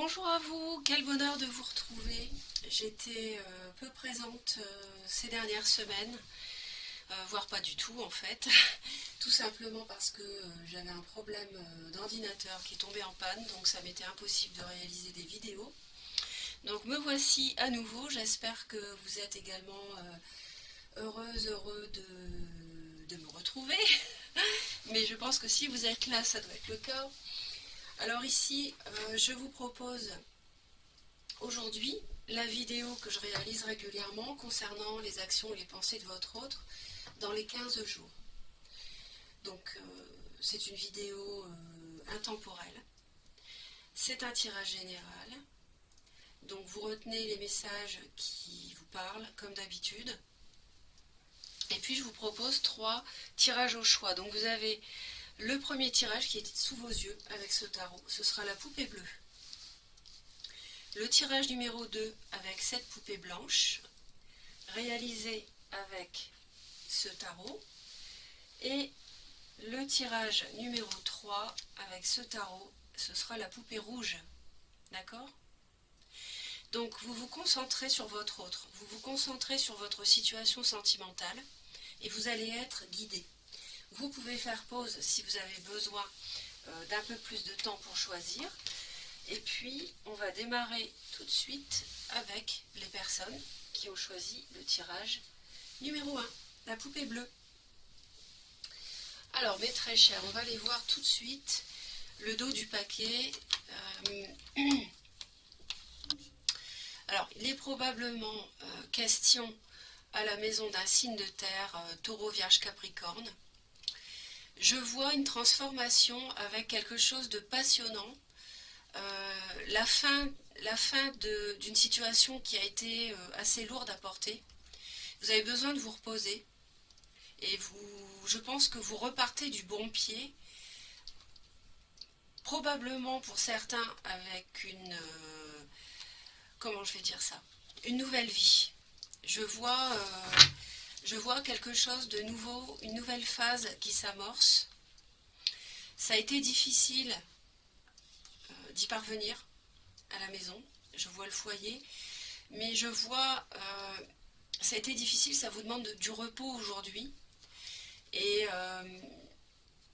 Bonjour à vous, quel bonheur de vous retrouver. J'étais peu présente ces dernières semaines, voire pas du tout en fait, tout simplement parce que j'avais un problème d'ordinateur qui est tombé en panne, donc ça m'était impossible de réaliser des vidéos. Donc me voici à nouveau, j'espère que vous êtes également heureux de me retrouver, mais je pense que si vous êtes là, ça doit être le cas. Alors ici, je vous propose aujourd'hui la vidéo que je réalise régulièrement concernant les actions et les pensées de votre autre dans les 15 jours. Donc c'est une vidéo intemporelle, c'est un tirage général, donc vous retenez les messages qui vous parlent comme d'habitude. Et puis je vous propose 3 tirages au choix. Donc vous avez le premier tirage qui est sous vos yeux avec ce tarot, ce sera la poupée bleue. Le tirage numéro 2 avec cette poupée blanche, réalisé avec ce tarot. Et le tirage numéro 3 avec ce tarot, ce sera la poupée rouge. D'accord ? Donc vous vous concentrez sur votre autre, vous vous concentrez sur votre situation sentimentale et vous allez être guidé. Vous pouvez faire pause si vous avez besoin d'un peu plus de temps pour choisir. Et puis, on va démarrer tout de suite avec les personnes qui ont choisi le tirage numéro 1, la poupée bleue. Alors, mes très chers, on va aller voir tout de suite le dos du paquet. Alors, il est probablement question à la maison d'un signe de terre, taureau, vierge, capricorne. Je vois une transformation avec quelque chose de passionnant. La fin d'une situation qui a été assez lourde à porter. Vous avez besoin de vous reposer et je pense que vous repartez du bon pied, probablement pour certains avec comment je vais dire ça, une nouvelle vie. Je vois quelque chose de nouveau, une nouvelle phase qui s'amorce. Ça a été difficile d'y parvenir à la maison, je vois le foyer, mais je vois, ça a été difficile, ça vous demande du repos aujourd'hui, et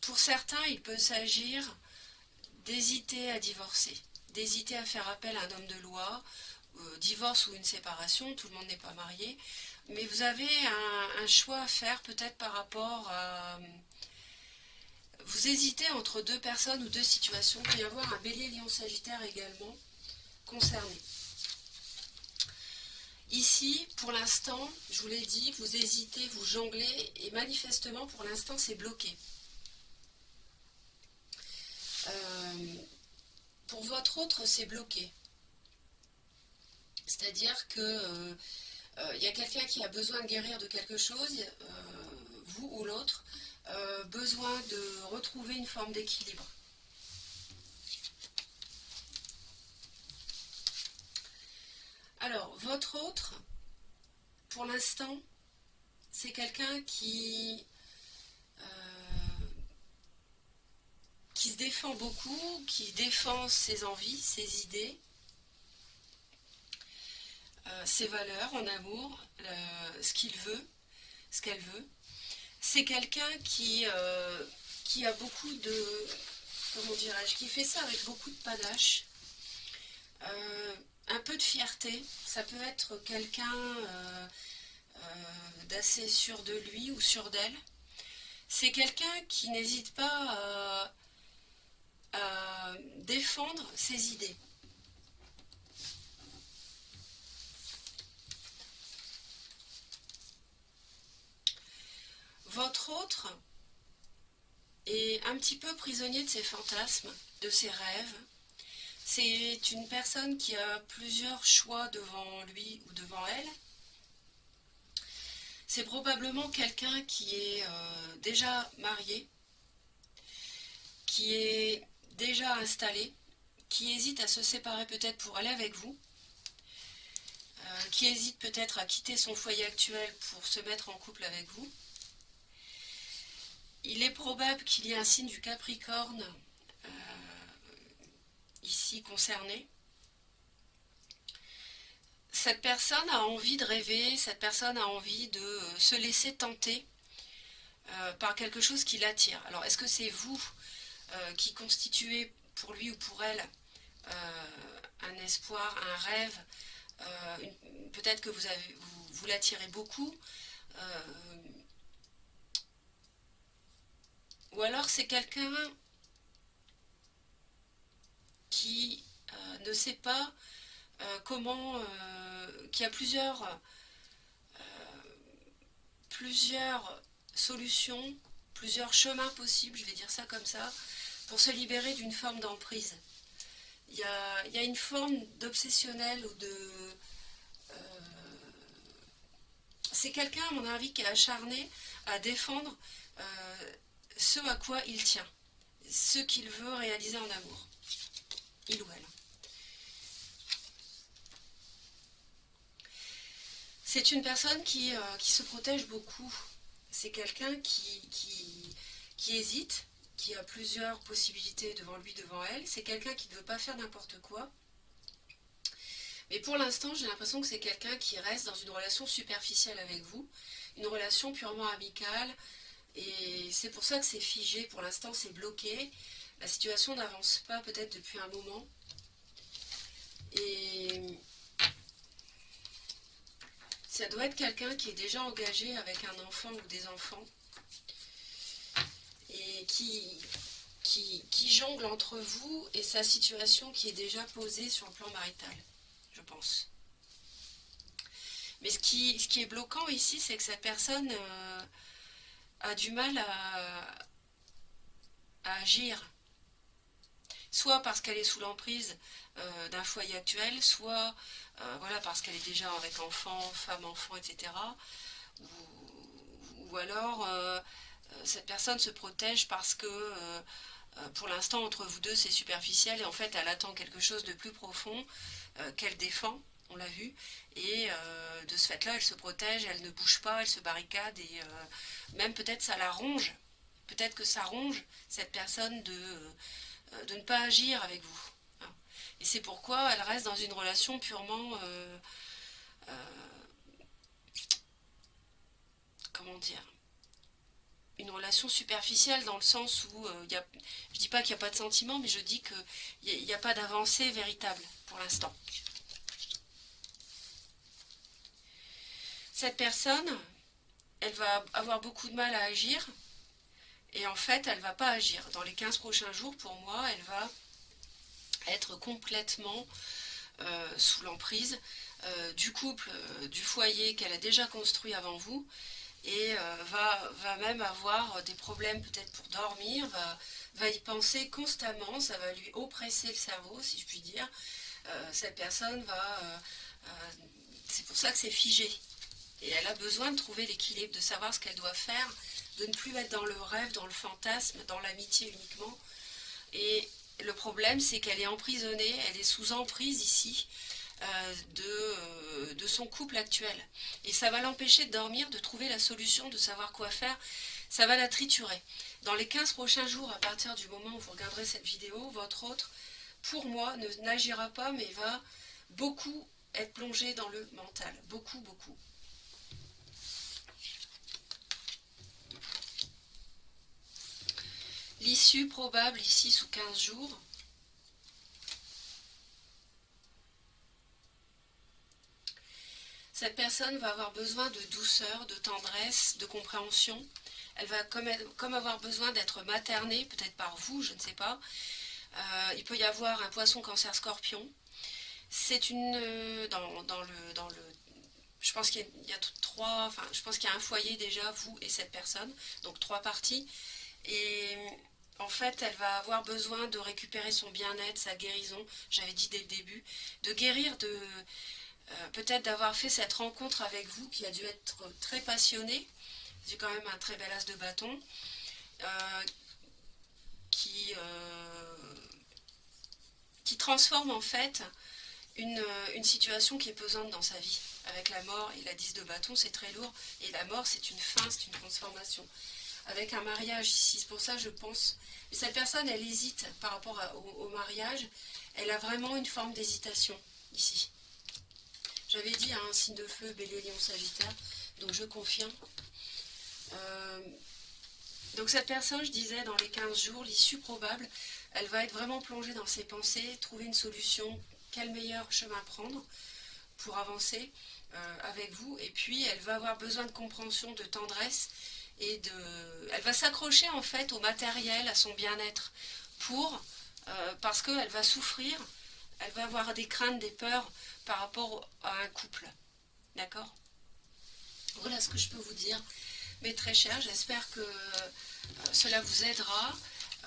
pour certains, il peut s'agir d'hésiter à divorcer, d'hésiter à faire appel à un homme de loi, divorce ou une séparation, tout le monde n'est pas marié, mais vous avez un choix à faire peut-être par rapport à... Vous hésitez entre deux personnes ou deux situations, il peut y avoir un bélier, lion, sagittaire également concernés. Ici, pour l'instant, je vous l'ai dit, vous hésitez, vous jonglez, et manifestement, pour l'instant, c'est bloqué. Pour votre autre, c'est bloqué. C'est-à-dire que y a quelqu'un qui a besoin de guérir de quelque chose, vous ou l'autre, besoin de retrouver une forme d'équilibre. Alors, votre autre, pour l'instant, c'est quelqu'un qui se défend beaucoup, qui défend ses envies, ses idées, ses valeurs en amour, ce qu'il veut, ce qu'elle veut. C'est quelqu'un qui a beaucoup de, comment dirais-je, qui fait ça avec beaucoup de panache, un peu de fierté. Ça peut être quelqu'un d'assez sûr de lui ou sûr d'elle. C'est quelqu'un qui n'hésite pas à défendre ses idées. Votre autre est un petit peu prisonnier de ses fantasmes, de ses rêves. C'est une personne qui a plusieurs choix devant lui ou devant elle. C'est probablement quelqu'un qui est déjà marié, qui est déjà installé, qui hésite à se séparer peut-être pour aller avec vous, qui hésite peut-être à quitter son foyer actuel pour se mettre en couple avec vous. Il est probable qu'il y ait un signe du Capricorne ici concerné. cette personne a envie de rêver, cette personne a envie de se laisser tenter par quelque chose qui l'attire. Alors, est-ce que c'est vous qui constituez pour lui ou pour elle un espoir, un rêve, peut-être que vous l'attirez beaucoup, ou alors c'est quelqu'un qui ne sait pas comment, qui a plusieurs solutions, plusieurs chemins possibles, je vais dire ça comme ça, pour se libérer d'une forme d'emprise. Il y a une forme d'obsessionnel ou de... c'est quelqu'un, à mon avis, qui est acharné à défendre ce à quoi il tient, ce qu'il veut réaliser en amour, il ou elle. C'est une personne qui se protège beaucoup. C'est quelqu'un qui hésite, qui a plusieurs possibilités devant lui, devant elle. C'est quelqu'un qui ne veut pas faire n'importe quoi. Mais pour l'instant, j'ai l'impression que c'est quelqu'un qui reste dans une relation superficielle avec vous, une relation purement amicale. Et c'est pour ça que c'est figé. Pour l'instant, c'est bloqué. La situation n'avance pas peut-être depuis un moment. Et ça doit être quelqu'un qui est déjà engagé avec un enfant ou des enfants et qui jongle entre vous et sa situation qui est déjà posée sur le plan marital, je pense. Mais ce qui est bloquant ici, c'est que cette personne a du mal à agir. Soit parce qu'elle est sous l'emprise d'un foyer actuel, soit voilà, parce qu'elle est déjà avec enfant, femme, enfant, etc. Ou alors cette personne se protège parce que pour l'instant entre vous deux c'est superficiel et en fait elle attend quelque chose de plus profond qu'elle défend, on l'a vu, et de ce fait là elle se protège, elle ne bouge pas, elle se barricade et même peut-être ça la ronge, peut-être que ça ronge cette personne de ne pas agir avec vous. Et c'est pourquoi elle reste dans une relation purement comment dire, une relation superficielle dans le sens où je dis pas qu'il n'y a pas de sentiment, mais je dis qu'il n'y a pas d'avancée véritable pour l'instant. Cette personne, elle va avoir beaucoup de mal à agir et en fait elle va pas agir. Dans les 15 prochains jours, pour moi, elle va être complètement sous l'emprise du couple, du foyer qu'elle a déjà construit avant vous, et va même avoir des problèmes peut-être pour dormir, va y penser constamment, ça va lui oppresser le cerveau, si je puis dire. Cette personne c'est pour ça que c'est figé. Et elle a besoin de trouver l'équilibre, de savoir ce qu'elle doit faire, de ne plus être dans le rêve, dans le fantasme, dans l'amitié uniquement. Et le problème, c'est qu'elle est emprisonnée, elle est sous emprise ici de son couple actuel. Et ça va l'empêcher de dormir, de trouver la solution, de savoir quoi faire. Ça va la triturer. Dans les 15 prochains jours, à partir du moment où vous regarderez cette vidéo, votre autre, pour moi, n'agira pas, mais va beaucoup être plongé dans le mental. Beaucoup, beaucoup. L'issue probable ici sous 15 jours. Cette personne va avoir besoin de douceur, de tendresse, de compréhension. Elle va comme avoir besoin d'être maternée, peut-être par vous, je ne sais pas. Il peut y avoir un poisson cancer scorpion. C'est une... je pense qu'il y a je pense qu'il y a un foyer déjà, vous et cette personne, donc 3 parties. Et en fait, elle va avoir besoin de récupérer son bien-être, sa guérison, j'avais dit dès le début, de guérir peut-être d'avoir fait cette rencontre avec vous qui a dû être très passionnée. J'ai quand même un très bel as de bâton qui transforme en fait une situation qui est pesante dans sa vie. Avec la mort et la 10 de bâton, c'est très lourd. Et la mort, c'est une fin, c'est une transformation. Avec un mariage ici, c'est pour ça je pense. Mais cette personne, elle hésite par rapport au mariage. Elle a vraiment une forme d'hésitation ici. J'avais dit un signe de feu, Bélier, Lion, Sagittaire, donc je confirme. Donc cette personne, je disais, dans les 15 jours, l'issue probable, elle va être vraiment plongée dans ses pensées, trouver une solution, quel meilleur chemin prendre pour avancer avec vous. Et puis, elle va avoir besoin de compréhension, de tendresse, et elle va s'accrocher en fait au matériel, à son bien-être, parce qu'elle va souffrir, elle va avoir des craintes, des peurs par rapport à un couple. D'accord ? Voilà ce que je peux vous dire. Mes très chers, j'espère que cela vous aidera.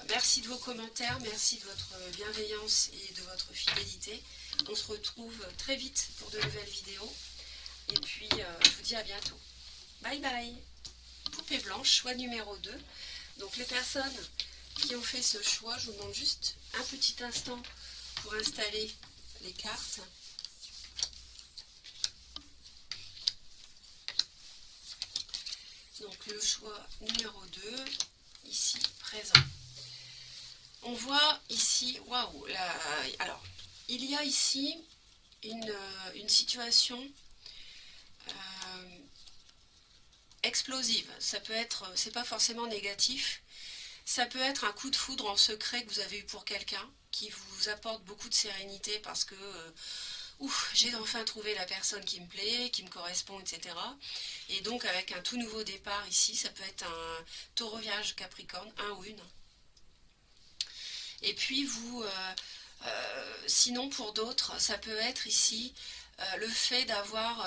Merci de vos commentaires, merci de votre bienveillance et de votre fidélité. On se retrouve très vite pour de nouvelles vidéos. Et puis, je vous dis à bientôt. Bye bye. Poupée blanche, choix numéro 2. Donc les personnes qui ont fait ce choix, je vous demande juste un petit instant pour installer les cartes. Donc le choix numéro 2, ici, présent. On voit ici, waouh, alors, il y a ici une situation explosive. Ça peut être, c'est pas forcément négatif, ça peut être un coup de foudre en secret que vous avez eu pour quelqu'un, qui vous apporte beaucoup de sérénité parce que j'ai enfin trouvé la personne qui me plaît, qui me correspond, etc. Et donc avec un tout nouveau départ ici, ça peut être un taureau, vierge, capricorne, un ou une. Et puis vous, sinon pour d'autres, ça peut être ici le fait d'avoir,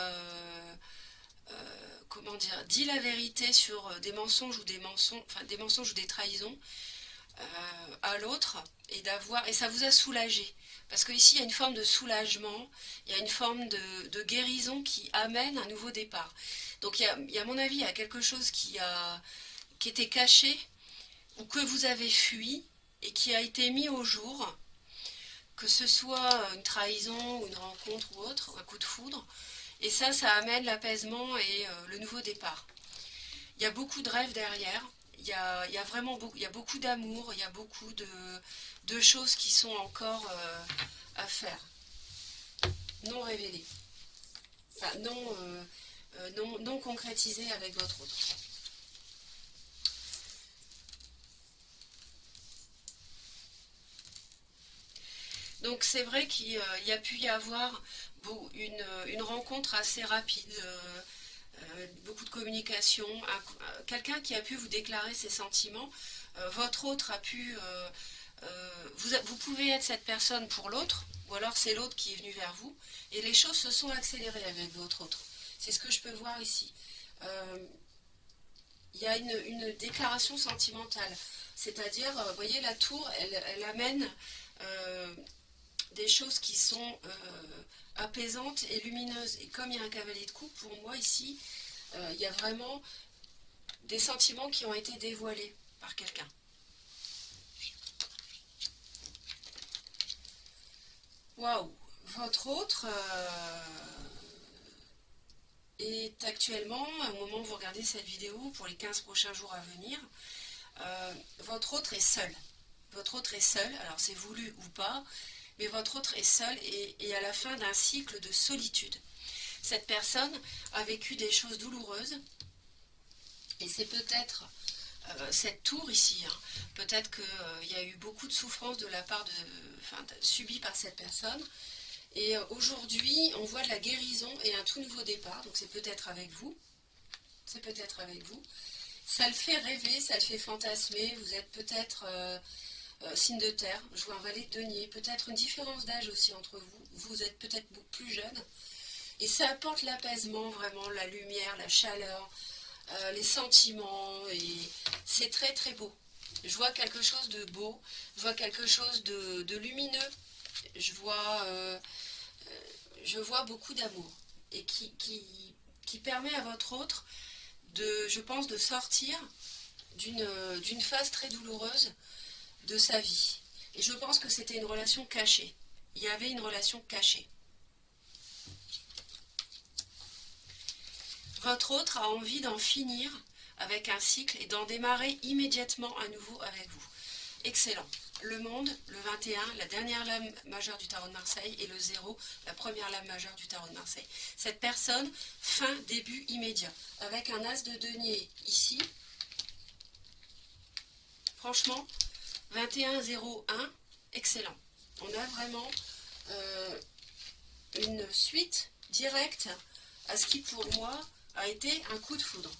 comment dire, dit la vérité sur des mensonges ou des trahisons à l'autre, et ça vous a soulagé. Parce qu'ici, il y a une forme de soulagement, il y a une forme de guérison qui amène un nouveau départ. Donc, à mon avis, il y a quelque chose qui était caché, ou que vous avez fui, et qui a été mis au jour, que ce soit une trahison, ou une rencontre ou autre, un coup de foudre. Et ça amène l'apaisement et le nouveau départ. Il y a beaucoup de rêves derrière. Il y a vraiment beaucoup, il y a beaucoup d'amour, il y a beaucoup de choses qui sont encore à faire, non révélées, enfin non concrétisées avec votre autre. Donc c'est vrai qu'il y a pu y avoir une rencontre assez rapide, beaucoup de communication, quelqu'un qui a pu vous déclarer ses sentiments, votre autre a pu, vous pouvez être cette personne pour l'autre, ou alors c'est l'autre qui est venu vers vous, et les choses se sont accélérées avec votre autre. C'est ce que je peux voir ici. Il y a une déclaration sentimentale, c'est-à-dire, vous voyez, la tour, elle amène des choses qui sont apaisantes et lumineuses. Et comme il y a un cavalier de coupe, pour moi ici, il y a vraiment des sentiments qui ont été dévoilés par quelqu'un. Waouh! Votre autre est actuellement, au moment où vous regardez cette vidéo, pour les 15 prochains jours à venir, votre autre est seul. Votre autre est seul, alors c'est voulu ou pas, mais votre autre est seul et à la fin d'un cycle de solitude. Cette personne a vécu des choses douloureuses, et c'est peut-être cette tour ici, hein, peut-être qu'il y a eu beaucoup de souffrance de la part subie par cette personne, et aujourd'hui on voit de la guérison et un tout nouveau départ, donc c'est peut-être avec vous, ça le fait rêver, ça le fait fantasmer, vous êtes peut-être signe de terre, je vois un valet de denier, peut-être une différence d'âge aussi entre vous, vous êtes peut-être plus jeune, et ça apporte l'apaisement, vraiment, la lumière, la chaleur, les sentiments, et c'est très très beau. Je vois quelque chose de beau, je vois quelque chose de lumineux, je vois beaucoup d'amour, et qui permet à votre autre, je pense, de sortir d'une phase très douloureuse de sa vie. Et je pense que c'était une relation cachée. Il y avait une relation cachée. Votre autre a envie d'en finir avec un cycle et d'en démarrer immédiatement à nouveau avec vous. excellent. Le monde, le 21, la dernière lame majeure du tarot de Marseille, et le 0, la première lame majeure du tarot de Marseille. Cette personne, fin, début immédiat, avec un as de denier ici. Franchement, 21-0-1, excellent. On a vraiment une suite directe à ce qui pour moi a été un coup de foudre.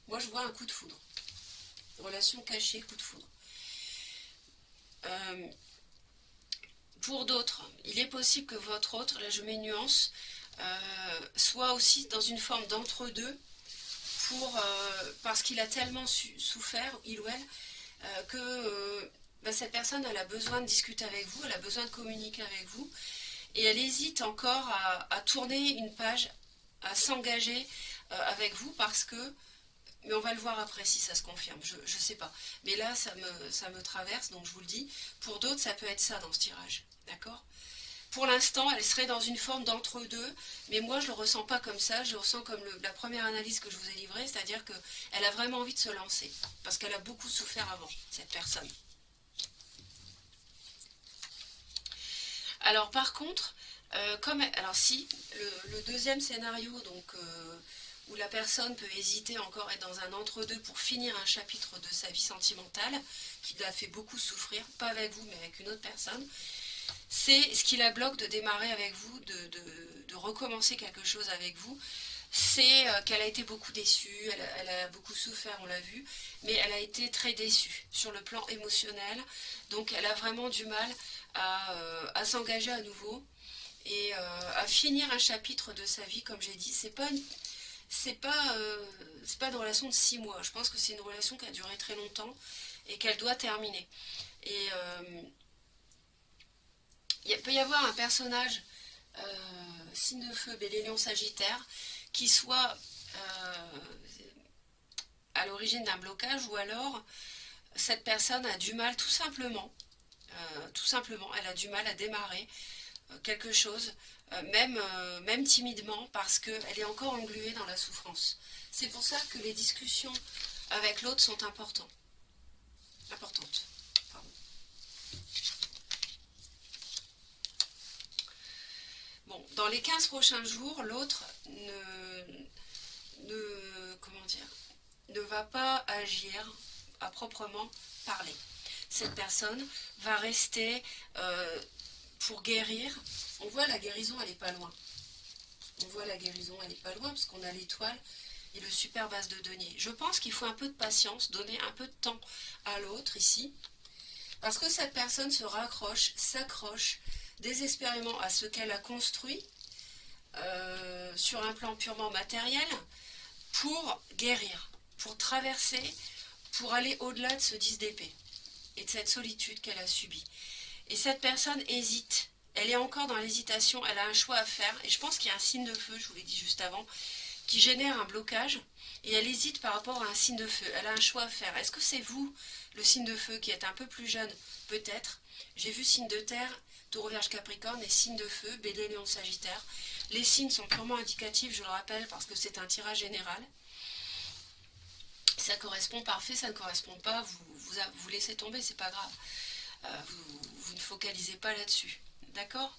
Moi je vois un coup de foudre. Relation cachée, coup de foudre. Pour d'autres, il est possible que votre autre, là je mets une nuance, soit aussi dans une forme d'entre-deux, parce qu'il a tellement souffert, il ou elle, que cette personne elle a besoin de discuter avec vous, elle a besoin de communiquer avec vous, et elle hésite encore à tourner une page, à s'engager avec vous, parce que, mais on va le voir après si ça se confirme, je ne sais pas. Mais là, ça me traverse, donc je vous le dis. Pour d'autres, ça peut être ça dans ce tirage, d'accord? Pour l'instant, elle serait dans une forme d'entre-deux, mais moi, je ne le ressens pas comme ça. Je le ressens comme la première analyse que je vous ai livrée, c'est-à-dire qu'elle a vraiment envie de se lancer, parce qu'elle a beaucoup souffert avant, cette personne. Alors, par contre, alors si, le deuxième scénario, donc... où la personne peut hésiter encore, être dans un entre-deux pour finir un chapitre de sa vie sentimentale, qui l'a fait beaucoup souffrir, pas avec vous, mais avec une autre personne, c'est ce qui la bloque de démarrer avec vous, de recommencer quelque chose avec vous, c'est qu'elle a été beaucoup déçue, elle a beaucoup souffert, on l'a vu, mais elle a été très déçue sur le plan émotionnel, donc elle a vraiment du mal à s'engager à nouveau, et à finir un chapitre de sa vie, comme j'ai dit. C'est pas une relation de 6 mois. Je pense que c'est une relation qui a duré très longtemps et qu'elle doit terminer. Et il peut y avoir un personnage, signe de feu, Bélier, Lion, Sagittaire, qui soit à l'origine d'un blocage, ou alors cette personne a du mal tout simplement, elle a du mal à démarrer quelque chose, même timidement, parce qu'elle est encore engluée dans la souffrance. C'est pour ça que les discussions avec l'autre sont importantes. Pardon. Bon, dans les 15 prochains jours, l'autre ne va pas agir à proprement parler. Cette personne va rester pour guérir. On voit la guérison, elle n'est pas loin. Parce qu'on a l'étoile et le super vase de denier. Je pense qu'il faut un peu de patience, donner un peu de temps à l'autre ici, parce que cette personne s'accroche désespérément à ce qu'elle a construit sur un plan purement matériel, pour guérir, pour traverser, pour aller au-delà de ce 10 d'épée et de cette solitude qu'elle a subie. Et cette personne hésite. Elle est encore dans l'hésitation, elle a un choix à faire. Et je pense qu'il y a un signe de feu, je vous l'ai dit juste avant, qui génère un blocage. Et elle hésite par rapport à un signe de feu. Elle a un choix à faire. Est-ce que c'est vous, le signe de feu, qui êtes un peu plus jeune? Peut-être. J'ai vu signe de terre, Taureau, Vierge, Capricorne, et signe de feu, Bélier, Lion, Sagittaire. Les signes sont purement indicatifs, je le rappelle, parce que c'est un tirage général. Ça correspond parfait, ça ne correspond pas, vous laissez tomber, c'est pas grave. Vous ne focalisez pas là-dessus. D'accord?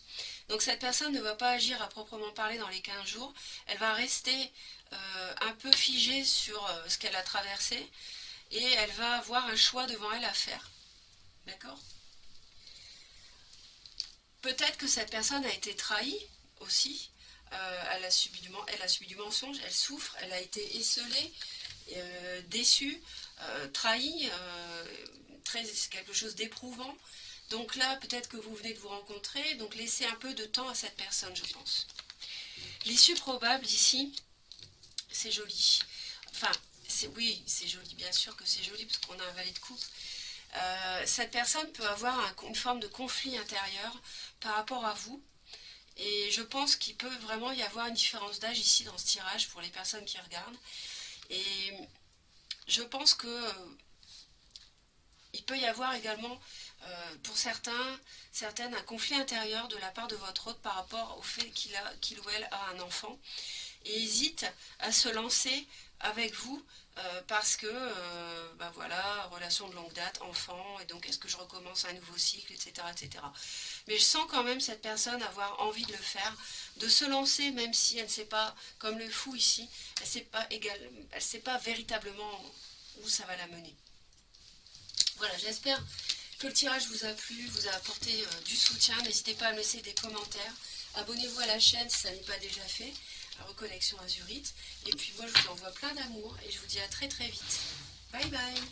Donc cette personne ne va pas agir à proprement parler dans les 15 jours. Elle va rester un peu figée sur ce qu'elle a traversé, et elle va avoir un choix devant elle à faire. D'accord? Peut-être que cette personne a été trahie aussi. Elle a subi du mensonge, elle souffre, elle a été esseulée, déçue, trahie, c'est quelque chose d'éprouvant. Donc là, peut-être que vous venez de vous rencontrer, donc laissez un peu de temps à cette personne, je pense. L'issue probable ici, c'est joli. Enfin, oui, c'est joli, bien sûr que c'est joli, parce qu'on a un valet de coupe. Cette personne peut avoir une forme de conflit intérieur par rapport à vous. Et je pense qu'il peut vraiment y avoir une différence d'âge ici dans ce tirage pour les personnes qui regardent. Et je pense que il peut y avoir également pour certaines un conflit intérieur de la part de votre hôte par rapport au fait qu'il ou elle a un enfant. et hésite à se lancer avec vous parce que, bah voilà, relation de longue date, enfant, et donc est-ce que je recommence un nouveau cycle, etc., etc. Mais je sens quand même cette personne avoir envie de le faire, de se lancer, même si elle ne sait pas, comme le fou ici, elle sait pas véritablement où ça va la mener. Voilà, j'espère que le tirage vous a plu, vous a apporté du soutien. N'hésitez pas à me laisser des commentaires. Abonnez-vous à la chaîne si ça n'est pas déjà fait. Reconnexion Azurite. Et puis moi, je vous envoie plein d'amour et je vous dis à très très vite. Bye bye.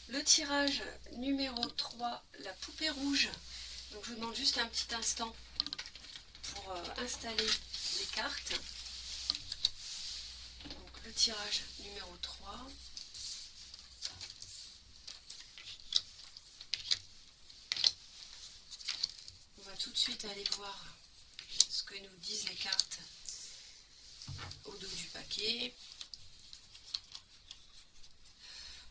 Le tirage numéro 3, la poupée rouge. Donc je vous demande juste un petit instant pour installer les cartes. Donc le tirage numéro 3. On va tout de suite aller voir ce que nous disent les cartes au dos du paquet.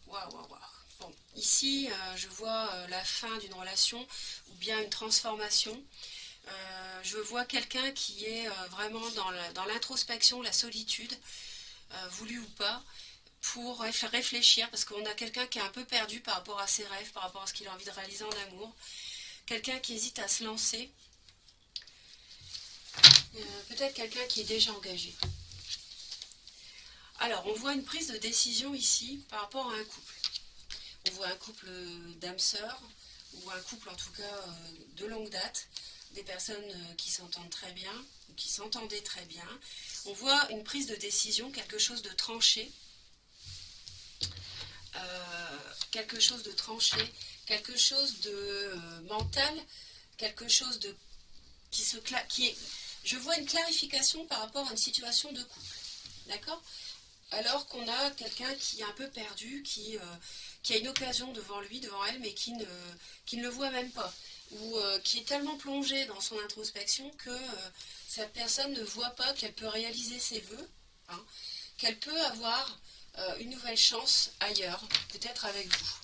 Waouh, waouh, waouh. Bon, ici, je vois la fin d'une relation ou bien une transformation. Je vois quelqu'un qui est vraiment dans l'introspection, la solitude, voulu ou pas, pour réfléchir, parce qu'on a quelqu'un qui est un peu perdu par rapport à ses rêves, par rapport à ce qu'il a envie de réaliser en amour. Quelqu'un qui hésite à se lancer. Peut-être quelqu'un qui est déjà engagé. Alors, on voit une prise de décision ici par rapport à un couple. On voit un couple d'âmes sœurs, ou un couple en tout cas de longue date, des personnes qui s'entendent très bien, ou qui s'entendaient très bien. On voit une prise de décision, quelque chose de tranché, quelque chose de tranché, quelque chose de mental, quelque chose de je vois une clarification par rapport à une situation de couple, d'accord? Alors qu'on a quelqu'un qui est un peu perdu, qui a une occasion devant lui, devant elle, mais qui ne le voit même pas, ou qui est tellement plongé dans son introspection que cette personne ne voit pas qu'elle peut réaliser ses vœux, hein, qu'elle peut avoir une nouvelle chance ailleurs, peut-être avec vous.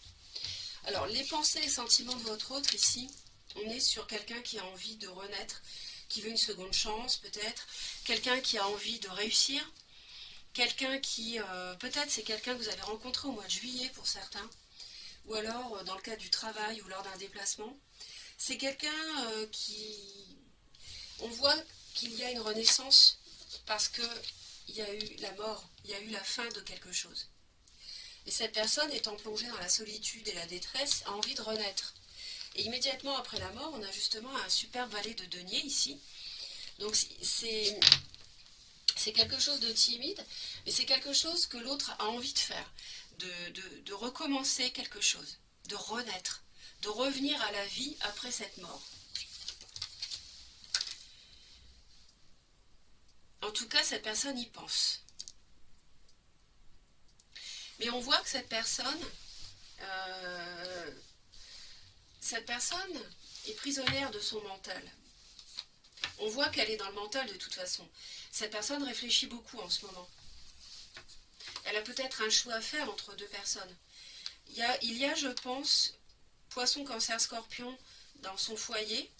Alors, les pensées et sentiments de votre autre, ici, on est sur quelqu'un qui a envie de renaître, qui veut une seconde chance, peut-être, quelqu'un qui a envie de réussir, quelqu'un qui, peut-être c'est quelqu'un que vous avez rencontré au mois de juillet pour certains, ou alors dans le cadre du travail ou lors d'un déplacement. C'est quelqu'un on voit qu'il y a une renaissance parce qu'il y a eu la mort, il y a eu la fin de quelque chose. Et cette personne, étant plongée dans la solitude et la détresse, a envie de renaître. Et immédiatement après la mort, on a justement un superbe valet de denier ici. Donc c'est quelque chose de timide, mais c'est quelque chose que l'autre a envie de faire, de recommencer quelque chose, de renaître, de revenir à la vie après cette mort. En tout cas, cette personne y pense. Mais on voit que cette personne est prisonnière de son mental. On voit qu'elle est dans le mental de toute façon. Cette personne réfléchit beaucoup en ce moment. Elle a peut-être un choix à faire entre deux personnes. Il y a, je pense, Poisson, Cancer, Scorpion dans son foyer.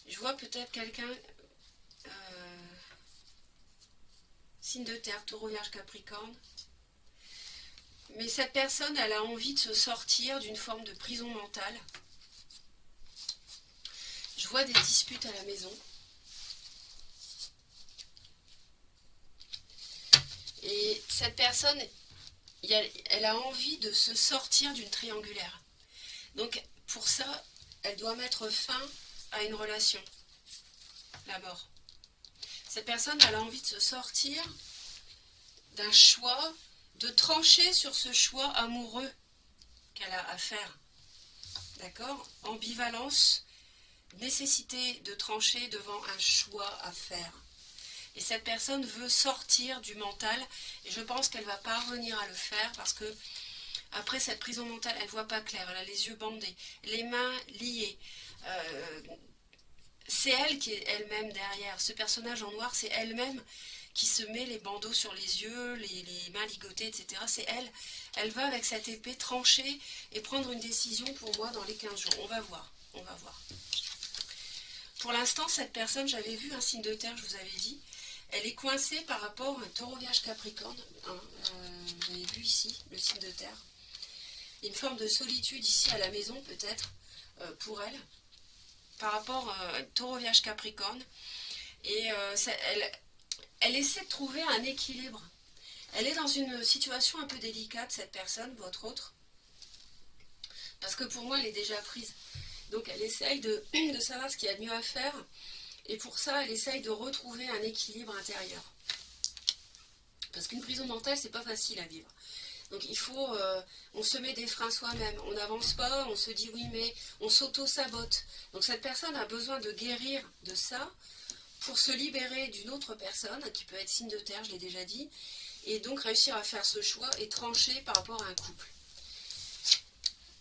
Je vois peut-être quelqu'un, signe de terre, Taureau, Vierge, Capricorne. Mais cette personne, elle a envie de se sortir d'une forme de prison mentale. Je vois des disputes à la maison. Et cette personne, elle a envie de se sortir d'une triangulaire. Donc, pour ça, elle doit mettre fin à une relation. La mort. Cette personne, elle a envie de se sortir d'un choix, de trancher sur ce choix amoureux qu'elle a à faire. D'accord? Ambivalence, nécessité de trancher devant un choix à faire. Et cette personne veut sortir du mental, et je pense qu'elle va parvenir à le faire parce que après cette prison mentale, elle ne voit pas clair, elle a les yeux bandés, les mains liées. C'est elle qui est elle-même derrière. Ce personnage en noir, c'est elle-même qui se met les bandeaux sur les yeux, les mains ligotées, etc. C'est elle. Elle va avec cette épée trancher et prendre une décision pour moi dans les 15 jours. On va voir. On va voir. Pour l'instant, cette personne, j'avais vu un signe de terre, je vous avais dit, elle est coincée par rapport à un taureau vierge capricorne. Hein, vous avez vu ici, le signe de terre. Une forme de solitude ici à la maison, peut-être, pour elle, par rapport à un taureau vierge capricorne. Et elle essaie de trouver un équilibre. Elle est dans une situation un peu délicate, cette personne, votre autre, parce que pour moi, elle est déjà prise. Donc, elle essaye de savoir ce qu'il y a de mieux à faire, et pour ça, elle essaye de retrouver un équilibre intérieur. Parce qu'une prison mentale, c'est pas facile à vivre. Donc, il faut, on se met des freins soi-même, on n'avance pas, on se dit oui, mais on s'auto-sabote. Donc, cette personne a besoin de guérir de ça, pour se libérer d'une autre personne, qui peut être signe de terre, je l'ai déjà dit, et donc réussir à faire ce choix et trancher par rapport à un couple.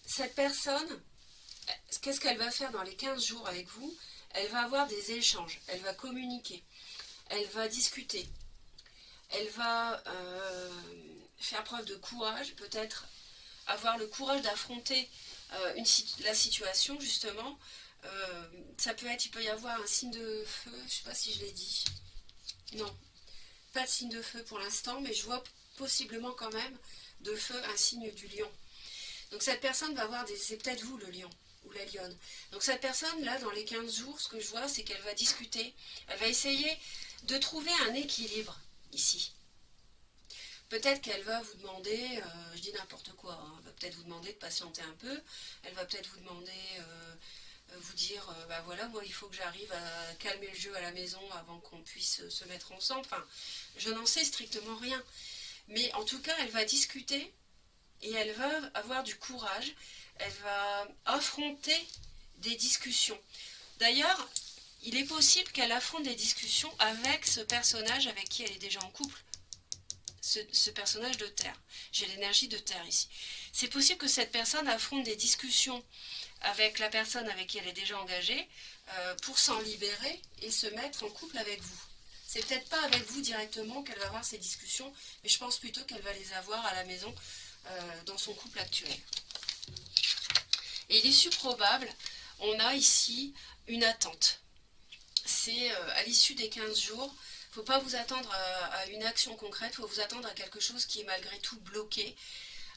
Cette personne, qu'est-ce qu'elle va faire dans les 15 jours avec vous? Elle va avoir des échanges, elle va communiquer, elle va discuter, elle va faire preuve de courage, peut-être avoir le courage d'affronter la situation, justement. Ça peut être, il peut y avoir un signe de feu, je ne sais pas si je l'ai dit. Non, pas de signe de feu pour l'instant, mais je vois possiblement quand même de feu un signe du lion. Donc cette personne va avoir c'est peut-être vous le lion ou la lionne. Donc cette personne là, dans les 15 jours, ce que je vois, c'est qu'elle va discuter, elle va essayer de trouver un équilibre ici. Peut-être qu'elle va vous demander, je dis n'importe quoi, hein, elle va peut-être vous demander de patienter un peu, elle va peut-être vous demander, vous dire, bah voilà, moi il faut que j'arrive à calmer le jeu à la maison avant qu'on puisse se mettre ensemble. Enfin, je n'en sais strictement rien. Mais en tout cas, elle va discuter et elle va avoir du courage, elle va affronter des discussions. D'ailleurs, il est possible qu'elle affronte des discussions avec ce personnage avec qui elle est déjà en couple. Ce personnage de terre. J'ai l'énergie de terre ici. C'est possible que cette personne affronte des discussions avec la personne avec qui elle est déjà engagée pour s'en libérer et se mettre en couple avec vous. C'est peut-être pas avec vous directement qu'elle va avoir ces discussions, mais je pense plutôt qu'elle va les avoir à la maison dans son couple actuel. Et l'issue probable, on a ici une attente. C'est à l'issue des 15 jours, il ne faut pas vous attendre à une action concrète, il faut vous attendre à quelque chose qui est malgré tout bloqué,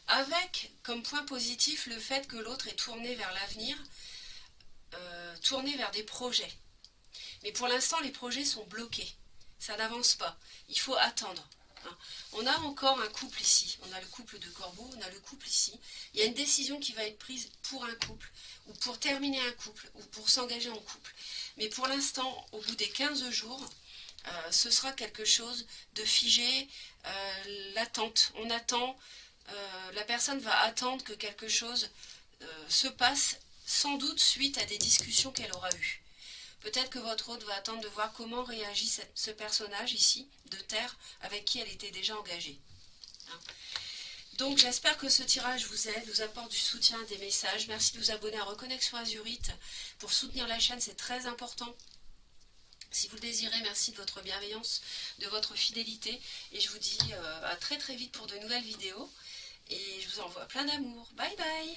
avec comme point positif le fait que l'autre est tourné vers l'avenir, tourné vers des projets. Mais pour l'instant, les projets sont bloqués, ça n'avance pas, il faut attendre. On a encore un couple ici, on a le couple de Corbeau, on a le couple ici. Il y a une décision qui va être prise pour un couple, ou pour terminer un couple, ou pour s'engager en couple. Mais pour l'instant, au bout des 15 jours, ce sera quelque chose de figé, l'attente. On attend, la personne va attendre que quelque chose se passe, sans doute suite à des discussions qu'elle aura eues. Peut-être que votre hôte va attendre de voir comment réagit ce personnage ici, de terre, avec qui elle était déjà engagée. Hein. Donc j'espère que ce tirage vous aide, vous apporte du soutien, des messages. Merci de vous abonner à Reconnexion Azurite. Pour soutenir la chaîne, c'est très important. Si vous le désirez, merci de votre bienveillance, de votre fidélité. Et je vous dis à très très vite pour de nouvelles vidéos. Et je vous envoie plein d'amour. Bye bye!